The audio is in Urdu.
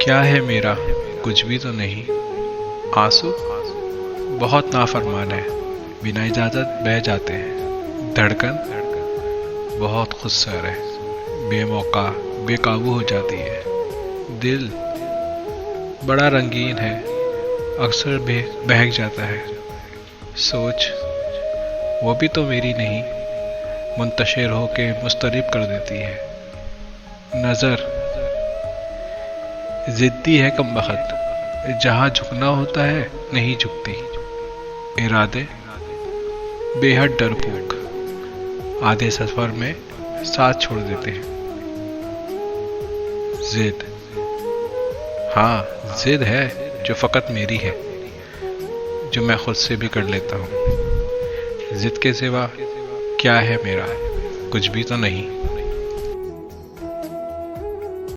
کیا ہے میرا کچھ بھی تو نہیں، آنسو بہت نافرمان ہے، بنا اجازت بہہ جاتے ہیں، دھڑکن بہت خود سر ہے، بے موقع بے قابو ہو جاتی ہے، دل بڑا رنگین ہے، اکثر بہک جاتا ہے، سوچ وہ بھی تو میری نہیں، منتشر ہو کے مضطرب کر دیتی ہے، نظر ضدی ہے کم بخت، جہاں جھکنا ہوتا ہے نہیں جھکتی، ارادے بے حد ڈرپوک، آدھے سفر میں ساتھ چھوڑ دیتے ہیں، ضد ہاں ضد ہے جو فقط میری ہے، جو میں خود سے بھی کر لیتا ہوں، ضد کے سوا کیا ہے میرا کچھ بھی تو نہیں۔